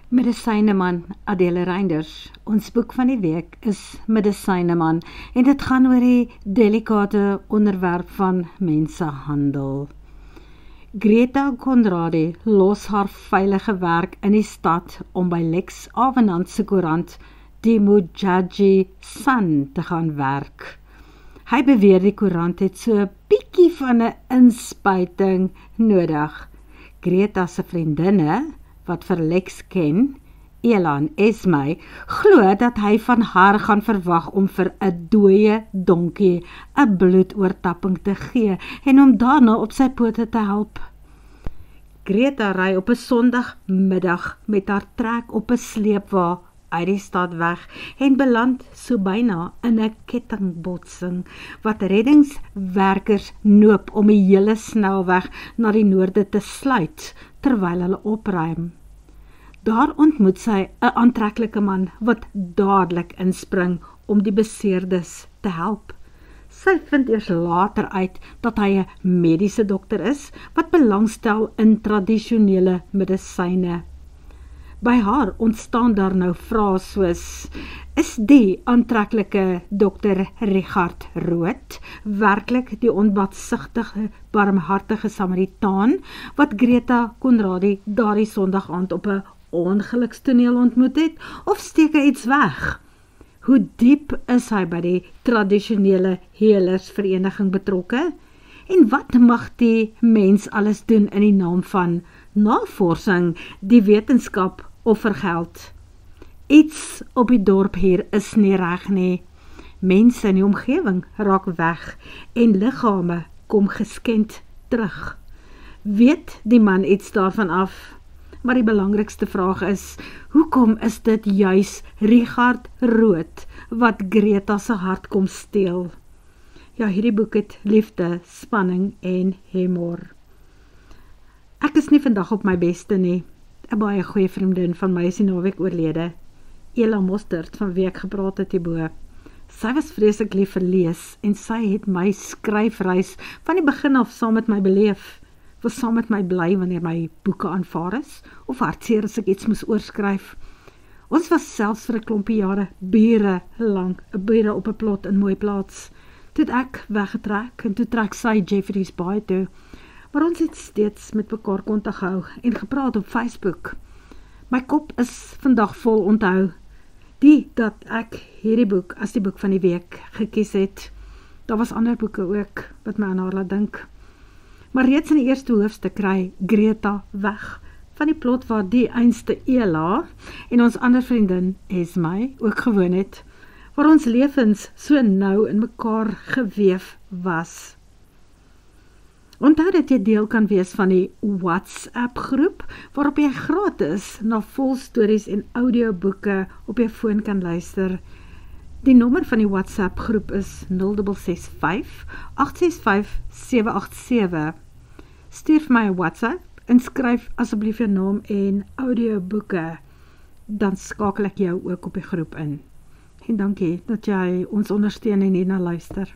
Medisyneman Adele Reinders. Ons boek van die week is Medisyneman en dit gaan oor die delikate onderwerp van mensenhandel. Greta Conradi los haar veilige werk in die stad om by Lex Avenant se koerant die Mujaji Sun te gaan werk. Hy beweer die koerant het so 'n bietjie van 'n inspuiting nodig. Greta se vriendinne wat vir Lex ken, Ela en Esme, glo dat hy van haar gaan verwag om vir 'n dooie donkie 'n bloedoortapping te gee en om daarna op sy pote te help. Greta ry op 'n Sondagmiddag met haar trek op 'n sleepwa uit die stad weg en beland so byna in 'n kettingbotsing wat reddingswerkers noop om die hele snelweg na die noorde te sluit terwyl hulle opruim. Daar ontmoet sy 'n aantreklike man wat dadelik inspring om die beseerdes te help. Sy vind eers later uit dat hy 'n mediese dokter is wat belangstel in tradisionele medisyne. By haar ontstaan daar nou vrae soos: is die aantreklike dokter Richard Rood werklik die onbaatsigtige, barmhartige Samaritaan wat Greta Conradi daardie Sondag aand op 'n ongelukstoneel ontmoet het, of steek hy iets weg? Hoe diep is hy by die tradisionele heelersvereniging betrokke? En wat mag die mens alles doen in die naam van navorsing, die wetenskap of vir geld? Iets op die dorp hier is nie reg nie. Mense in die omgewing raak weg en liggame kom geskend terug. Weet die man iets daarvan af? Maar die belangrikste vraag is, hoekom is dit juis Richard Rood wat Greta se hart kom steel? Ja, hierdie boek het liefde, spanning en humor. Ek is nie vandag op my beste nie. 'n baie goeie vriendin van my is die naweek oorlede, Ela Mostert, van wie ek gepraat het hierbo. Sy was vreeslik lief vir lees en sy het my skryfreis van die begin af saam met my beleef. Was saam met my bly wanneer my boeke aanvaar is, of hartseer as ek iets moes oorskryf. Ons was selfs vir 'n klompie jare bure lank, 'n bure op 'n plot in Mooiplaas. Toe het ek weggetrek en toe trek sy Jeffreys Bay toe. Maar ons het steeds met mekaar kontak gehou en gepraat op Facebook. My kop is vandag vol onthou. Die dat ek hierdie boek as die boek van die week gekies het. Daar was ander boeke ook wat my aan haar laat dink. Maar reeds in die eerste hoofstuk kry Greta weg van die plot waar die einste Ela en ons ander vriendin Esme ook gewoon het, waar ons lewens so nou in mekaar geweef was. Onthou dat jy deel kan wees van die WhatsApp groep, waarop jy gratis na volstories en audioboeke op jou foon kan luister. Die nommer van die WhatsApp groep is 0665 865 787. Stuur vir my 'n WhatsApp en skryf asseblief jou naam en audioboeke. Dan skakel ek jou ook op die groep in. En dankie dat jy ons ondersteun en hierna luister.